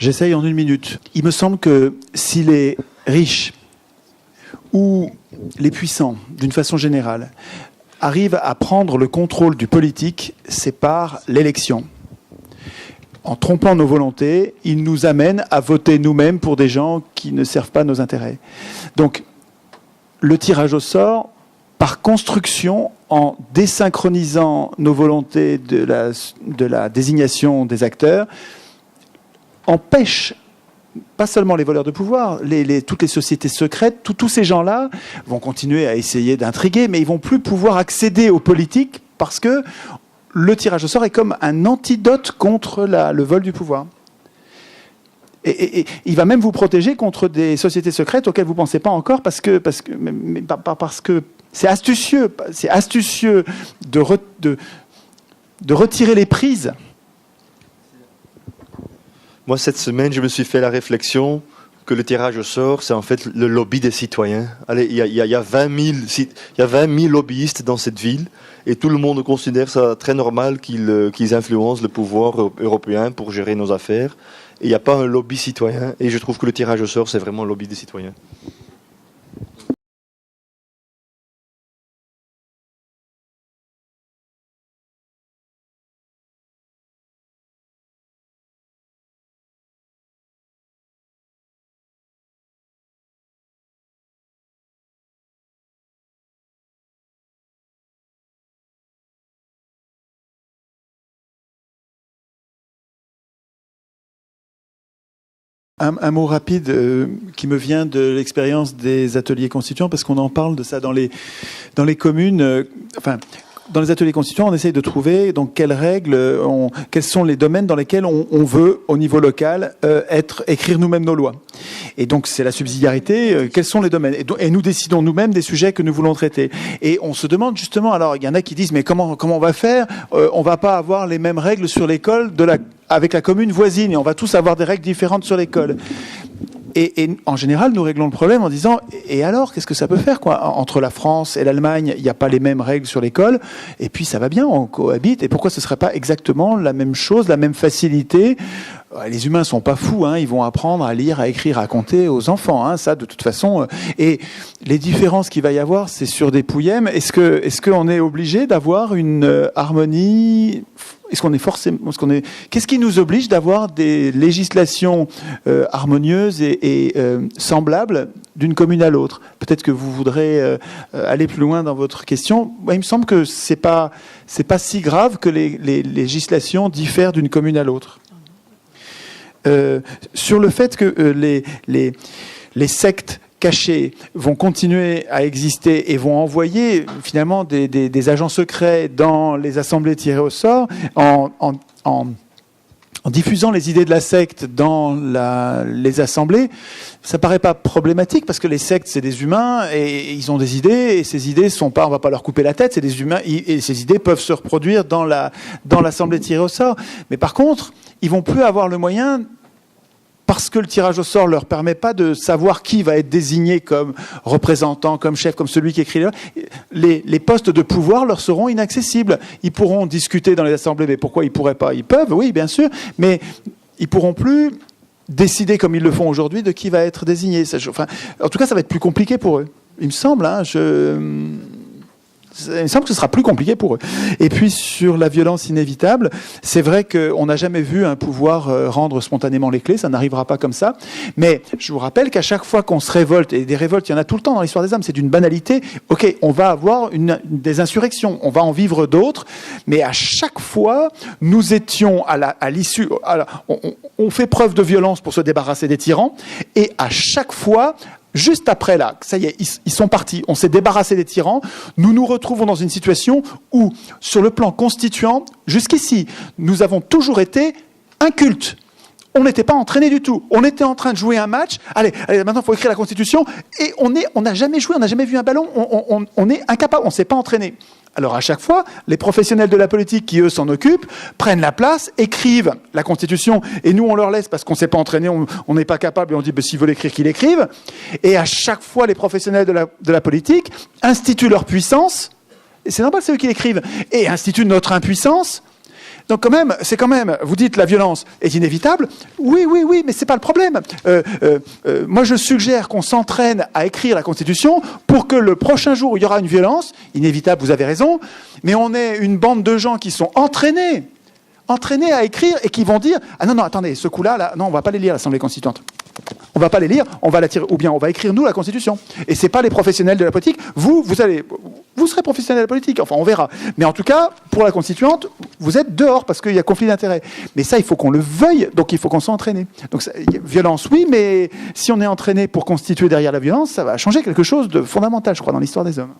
J'essaye en 1 minute. Il me semble que si les riches ou les puissants, d'une façon générale, arrivent à prendre le contrôle du politique, c'est par l'élection. En trompant nos volontés, ils nous amènent à voter nous-mêmes pour des gens qui ne servent pas nos intérêts. Donc, le tirage au sort, par construction, en désynchronisant nos volontés de la désignation des acteurs, empêche pas seulement les voleurs de pouvoir, toutes les sociétés secrètes, tous ces gens-là vont continuer à essayer d'intriguer, mais ils vont plus pouvoir accéder aux politiques parce que le tirage au sort est comme un antidote contre le vol du pouvoir. Et il va même vous protéger contre des sociétés secrètes auxquelles vous ne pensez pas encore parce que c'est astucieux. C'est astucieux de retirer les prises. Moi, cette semaine, je me suis fait la réflexion que le tirage au sort, c'est en fait le lobby des citoyens. Allez, il y a 20 000 lobbyistes dans cette ville et tout le monde considère ça très normal qu'ils influencent le pouvoir européen pour gérer nos affaires. Et il n'y a pas un lobby citoyen. Et je trouve que le tirage au sort, c'est vraiment le lobby des citoyens. Un mot rapide qui me vient de l'expérience des ateliers constituants, parce qu'on en parle de ça dans les communes. Dans les ateliers constituants, on essaye de trouver donc quelles sont les domaines dans lesquels on veut, au niveau local, écrire nous-mêmes nos lois. Et donc, c'est la subsidiarité. Quels sont les domaines ? Et nous décidons nous-mêmes des sujets que nous voulons traiter. Et on se demande justement, alors, il y en a qui disent, mais comment on va faire ? On va pas avoir les mêmes règles sur l'école avec la commune voisine, et on va tous avoir des règles différentes sur l'école. Et en général, nous réglons le problème en disant « Et alors, qu'est-ce que ça peut faire quoi ? Entre la France et l'Allemagne, il n'y a pas les mêmes règles sur l'école, et puis ça va bien, on cohabite, et pourquoi ce ne serait pas exactement la même chose, la même facilité ? Les humains ne sont pas fous, ils vont apprendre à lire, à écrire, à compter aux enfants, ça de toute façon. Et les différences qu'il va y avoir, c'est sur des pouillèmes. Est-ce qu'on est obligé d'avoir une harmonie ? Qu'est-ce qui nous oblige d'avoir des législations harmonieuses et semblables d'une commune à l'autre ? Peut-être que vous voudrez aller plus loin dans votre question. Moi, il me semble que c'est pas si grave que les législations diffèrent d'une commune à l'autre. Sur le fait que les sectes cachés vont continuer à exister et vont envoyer finalement des agents secrets dans les assemblées tirées au sort en diffusant les idées de la secte dans les assemblées, ça paraît pas problématique parce que les sectes c'est des humains et ils ont des idées et ces idées sont pas, on va pas leur couper la tête, c'est des humains et ces idées peuvent se reproduire dans l'assemblée tirée au sort. Mais par contre, ils vont plus avoir le moyen. Parce que le tirage au sort leur permet pas de savoir qui va être désigné comme représentant, comme chef, comme celui qui écrit les postes de pouvoir leur seront inaccessibles. Ils pourront discuter dans les assemblées, mais pourquoi ils pourraient pas ? Ils peuvent, oui, bien sûr, mais ils pourront plus décider comme ils le font aujourd'hui de qui va être désigné. En tout cas, ça va être plus compliqué pour eux. Il me semble, il me semble que ce sera plus compliqué pour eux. Et puis, sur la violence inévitable, c'est vrai qu'on n'a jamais vu un pouvoir rendre spontanément les clés, ça n'arrivera pas comme ça. Mais je vous rappelle qu'à chaque fois qu'on se révolte, et des révoltes, il y en a tout le temps dans l'histoire des âmes, c'est d'une banalité. Ok, on va avoir des insurrections, on va en vivre d'autres, mais à chaque fois, nous étions à l'issue... On fait preuve de violence pour se débarrasser des tyrans, et à chaque fois... Juste après là, ça y est, ils sont partis, on s'est débarrassé des tyrans, nous nous retrouvons dans une situation où, sur le plan constituant, jusqu'ici, nous avons toujours été incultes. On n'était pas entraînés du tout. On était en train de jouer un match. Allez, maintenant il faut écrire la Constitution. Et on n'a jamais joué, on n'a jamais vu un ballon. On est incapable, on ne s'est pas entraîné. Alors à chaque fois, les professionnels de la politique qui, eux, s'en occupent, prennent la place, écrivent la Constitution, et nous, on leur laisse parce qu'on ne s'est pas entraîné, on n'est pas capable, et on dit s'ils veulent écrire, qu'ils l'écrivent. Et à chaque fois, les professionnels de la politique instituent leur puissance, et c'est normal, c'est eux qui l'écrivent, et instituent notre impuissance. Donc quand même, vous dites la violence est inévitable. Oui, mais c'est pas le problème. Moi, je suggère qu'on s'entraîne à écrire la Constitution pour que le prochain jour où il y aura une violence, inévitable, vous avez raison, mais on est une bande de gens qui sont entraînés à écrire et qui vont dire « Ah non, attendez, ce coup-là, là, non, on va pas les lire, l'Assemblée constituante. On va pas les lire, on va la tirer, ou bien on va écrire nous la Constitution. Et c'est pas les professionnels de la politique. Vous serez professionnels de la politique. Enfin, on verra. Mais en tout cas, pour la Constituante, vous êtes dehors parce qu'il y a conflit d'intérêts. Mais ça, il faut qu'on le veuille. Donc, il faut qu'on soit entraîné. Donc, violence, oui, mais si on est entraîné pour constituer derrière la violence, ça va changer quelque chose de fondamental, je crois, dans l'histoire des hommes.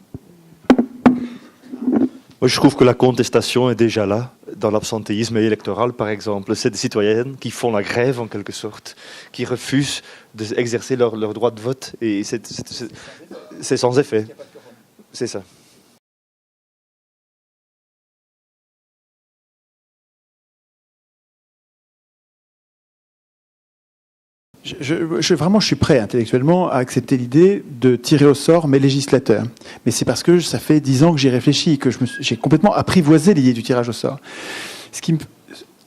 Moi, je trouve que la contestation est déjà là, dans l'absentéisme électoral, par exemple. C'est des citoyennes qui font la grève, en quelque sorte, qui refusent d'exercer leur droit de vote. Et c'est sans effet. C'est ça. Vraiment, je suis prêt intellectuellement à accepter l'idée de tirer au sort mes législateurs. Mais c'est parce que ça fait 10 ans que j'y réfléchis, que j'ai complètement apprivoisé l'idée du tirage au sort.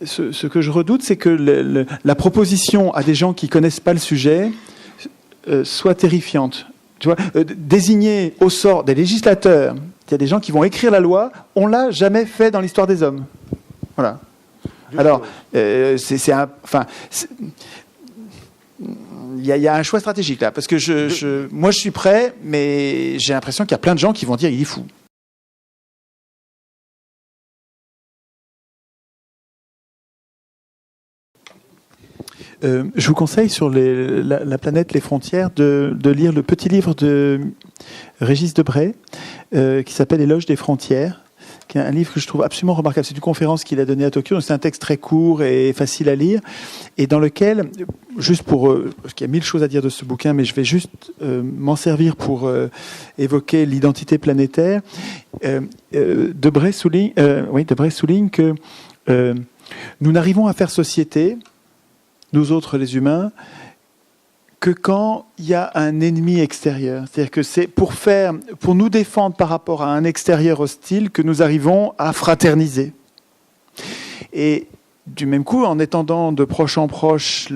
Ce que je redoute, c'est que la proposition à des gens qui connaissent pas le sujet soit terrifiante. Tu vois, désigner au sort des législateurs, il y a des gens qui vont écrire la loi, on l'a jamais fait dans l'histoire des hommes. Voilà. Alors, il y a un choix stratégique là, parce que moi je suis prêt, mais j'ai l'impression qu'il y a plein de gens qui vont dire il est fou. Je vous conseille sur la planète, les frontières, de lire le petit livre de Régis Debray qui s'appelle Éloge des frontières, qui est un livre que je trouve absolument remarquable. C'est une conférence qu'il a donnée à Tokyo, donc c'est un texte très court et facile à lire, et dans lequel, juste parce qu'il y a 1000 choses à dire de ce bouquin, mais je vais juste m'en servir pour évoquer l'identité planétaire. Debray souligne que nous n'arrivons à faire société, nous autres les humains, que quand il y a un ennemi extérieur. C'est-à-dire que c'est pour nous défendre par rapport à un extérieur hostile que nous arrivons à fraterniser. Et du même coup, en étendant de proche en proche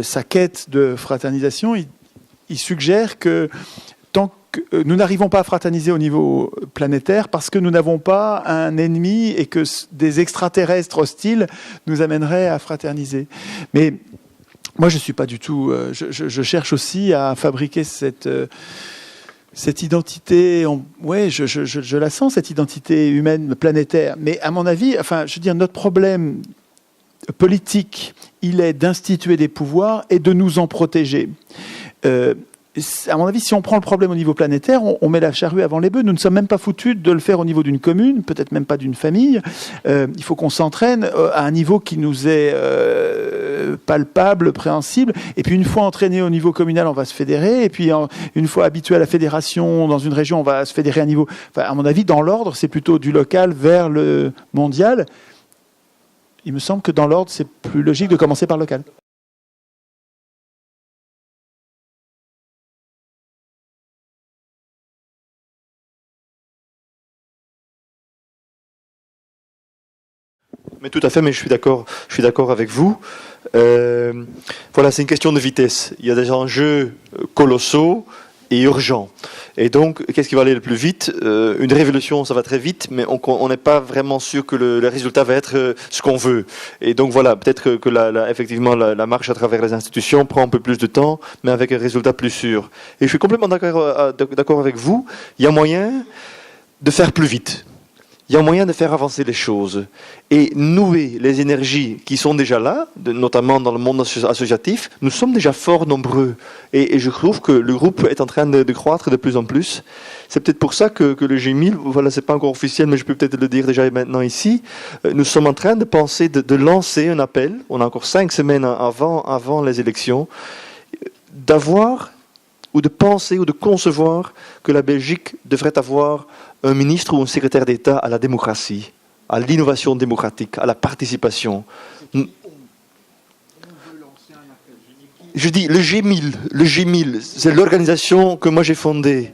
sa quête de fraternisation, il suggère que tant que nous n'arrivons pas à fraterniser au niveau planétaire parce que nous n'avons pas un ennemi et que des extraterrestres hostiles nous amèneraient à fraterniser. Mais moi, je suis pas du tout. Je cherche aussi à fabriquer cette identité. Je la sens, cette identité humaine planétaire. Mais à mon avis, notre problème politique, il est d'instituer des pouvoirs et de nous en protéger. À mon avis, si on prend le problème au niveau planétaire, on met la charrue avant les bœufs. Nous ne sommes même pas foutus de le faire au niveau d'une commune, peut-être même pas d'une famille. Il faut qu'on s'entraîne à un niveau qui nous est palpable, préhensible. Et puis une fois entraîné au niveau communal, on va se fédérer. Et puis une fois habitué à la fédération dans une région, on va se fédérer à un niveau... à mon avis, dans l'ordre, c'est plutôt du local vers le mondial. Il me semble que dans l'ordre, c'est plus logique de commencer par le local. Mais tout à fait, mais je suis d'accord avec vous. Voilà, c'est une question de vitesse. Il y a des enjeux colossaux et urgents. Et donc, qu'est-ce qui va aller le plus vite ? Une révolution, ça va très vite, mais on n'est pas vraiment sûr que le résultat va être ce qu'on veut. Et donc voilà, peut-être que effectivement la marche à travers les institutions prend un peu plus de temps, mais avec un résultat plus sûr. Et je suis complètement d'accord avec vous. Il y a moyen de faire plus vite. Il y a moyen de faire avancer les choses et nouer les énergies qui sont déjà là, notamment dans le monde associatif. Nous sommes déjà fort nombreux et je trouve que le groupe est en train de croître de plus en plus. C'est peut-être pour ça que le G1000, voilà, c'est pas encore officiel, mais je peux peut-être le dire déjà maintenant ici, nous sommes en train de penser de lancer un appel, on a encore 5 semaines avant les élections, d'avoir ou de penser ou de concevoir que la Belgique devrait avoir un ministre ou un secrétaire d'État à la démocratie, à l'innovation démocratique, à la participation. Je dis le G1000, c'est l'organisation que moi j'ai fondée.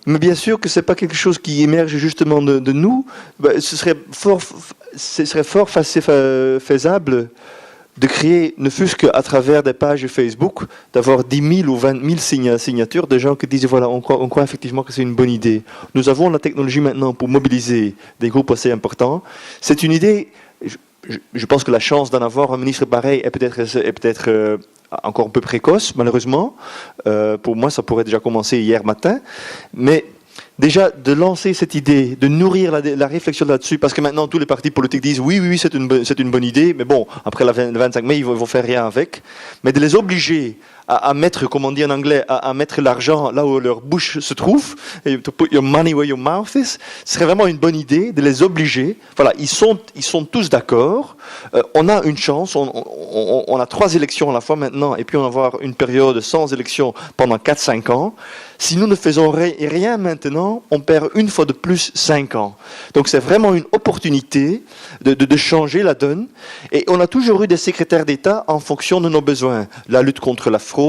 Mais bien sûr que ce n'est pas quelque chose qui émerge justement de nous. Ce serait ce serait fort faisable de créer, ne fût-ce qu'à travers des pages Facebook, d'avoir 10 000 ou 20 000 signatures de gens qui disent voilà, on croit effectivement que c'est une bonne idée. Nous avons la technologie maintenant pour mobiliser des groupes assez importants. C'est une idée, je pense que la chance d'en avoir un ministre pareil est peut-être encore un peu précoce, malheureusement. Pour moi, ça pourrait déjà commencer hier matin. Mais déjà, de lancer cette idée, de nourrir la réflexion là-dessus, parce que maintenant, tous les partis politiques disent oui, c'est une bonne idée, mais bon, après le 25 mai, ils vont faire rien avec. Mais de les obliger à mettre, comme on dit en anglais, à mettre l'argent là où leur bouche se trouve, et to put your money where your mouth is, ce serait vraiment une bonne idée de les obliger. Voilà, ils sont tous d'accord. On a une chance, on a 3 élections à la fois maintenant, et puis on va avoir une période sans élections pendant 4-5 ans. Si nous ne faisons rien maintenant, on perd une fois de plus 5 ans. Donc c'est vraiment une opportunité de changer la donne. Et on a toujours eu des secrétaires d'État en fonction de nos besoins. La lutte contre la fraude,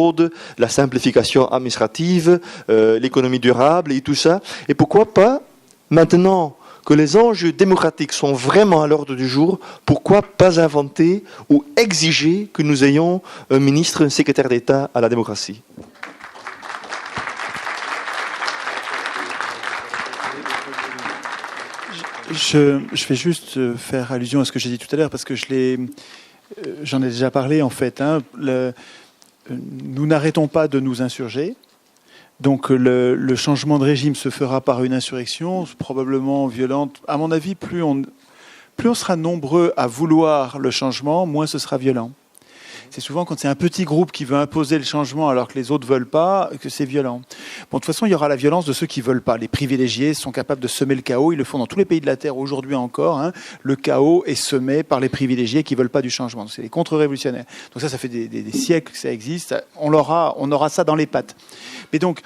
la simplification administrative, l'économie durable et tout ça. Et pourquoi pas, maintenant que les enjeux démocratiques sont vraiment à l'ordre du jour, pourquoi pas inventer ou exiger que nous ayons un ministre, un secrétaire d'État à la démocratie ? Je vais juste faire allusion à ce que j'ai dit tout à l'heure, parce que j'en ai déjà parlé en fait. Nous n'arrêtons pas de nous insurger. Donc le changement de régime se fera par une insurrection, probablement violente. À mon avis, plus on sera nombreux à vouloir le changement, moins ce sera violent. C'est souvent quand c'est un petit groupe qui veut imposer le changement alors que les autres ne veulent pas, que c'est violent. Bon, de toute façon, il y aura la violence de ceux qui ne veulent pas. Les privilégiés sont capables de semer le chaos. Ils le font dans tous les pays de la Terre aujourd'hui encore. Le chaos est semé par les privilégiés qui ne veulent pas du changement. C'est les contre-révolutionnaires. Donc ça fait des siècles que ça existe. On aura ça dans les pattes. Mais donc,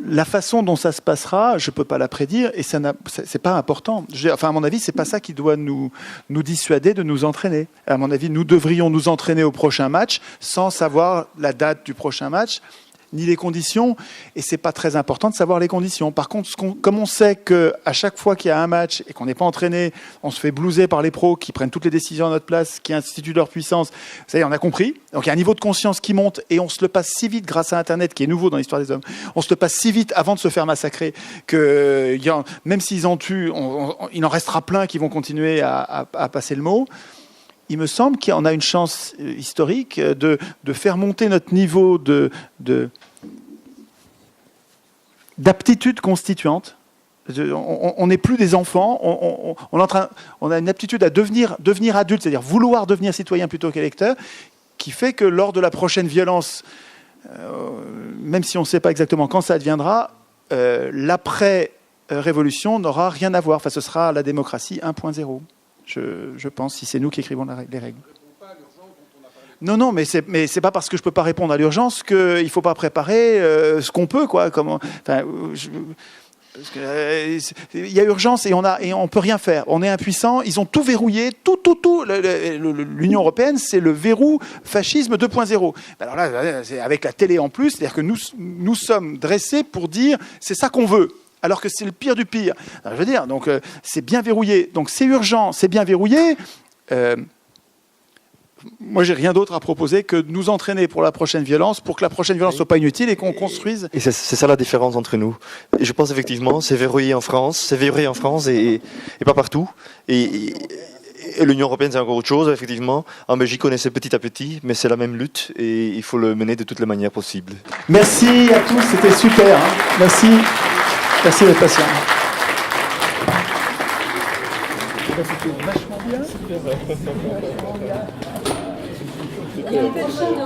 la façon dont ça se passera, je ne peux pas la prédire et c'est pas important. À mon avis, c'est pas ça qui doit nous dissuader de nous entraîner. À mon avis, nous devrions nous entraîner au prochain match sans savoir la date du prochain match ni les conditions, et c'est pas très important de savoir les conditions. Par contre, comme on sait qu'à chaque fois qu'il y a un match et qu'on n'est pas entraîné, on se fait blouser par les pros qui prennent toutes les décisions à notre place, qui instituent leur puissance, ça y est, on a compris. Donc il y a un niveau de conscience qui monte et on se le passe si vite grâce à Internet, qui est nouveau dans l'histoire des hommes. On se le passe si vite avant de se faire massacrer que même s'ils en tuent, il en restera plein qui vont continuer à passer le mot. Il me semble qu'on a une chance historique de faire monter notre niveau d'aptitude constituante. On n'est plus des enfants, on a une aptitude à devenir adulte, c'est-à-dire vouloir devenir citoyen plutôt qu'électeur, qui fait que lors de la prochaine violence, même si on ne sait pas exactement quand ça adviendra, l'après-révolution n'aura rien à voir. Enfin, ce sera la démocratie 1.0. Je pense, si c'est nous qui écrivons les règles. Non, mais c'est pas parce que je peux pas répondre à l'urgence qu'il faut pas préparer ce qu'on peut, quoi. Il y a urgence et on peut rien faire. On est impuissant. Ils ont tout verrouillé, tout. L'Union européenne, c'est le verrou fascisme 2.0. Alors là, c'est avec la télé en plus, c'est-à-dire que nous sommes dressés pour dire c'est ça qu'on veut. Alors que c'est le pire du pire. Alors, je veux dire, donc c'est bien verrouillé. Donc c'est urgent, c'est bien verrouillé. Moi, j'ai rien d'autre à proposer que de nous entraîner pour la prochaine violence, pour que la prochaine violence soit pas inutile et qu'on construise. Et c'est ça la différence entre nous. Et je pense effectivement, c'est verrouillé en France, et pas partout. Et l'Union européenne, c'est encore autre chose, effectivement. En Belgique, on essaie petit à petit, mais c'est la même lutte et il faut le mener de toutes les manières possibles. Merci à tous, c'était super. Merci d'être patient. C'était vachement bien. Il y a des personnes,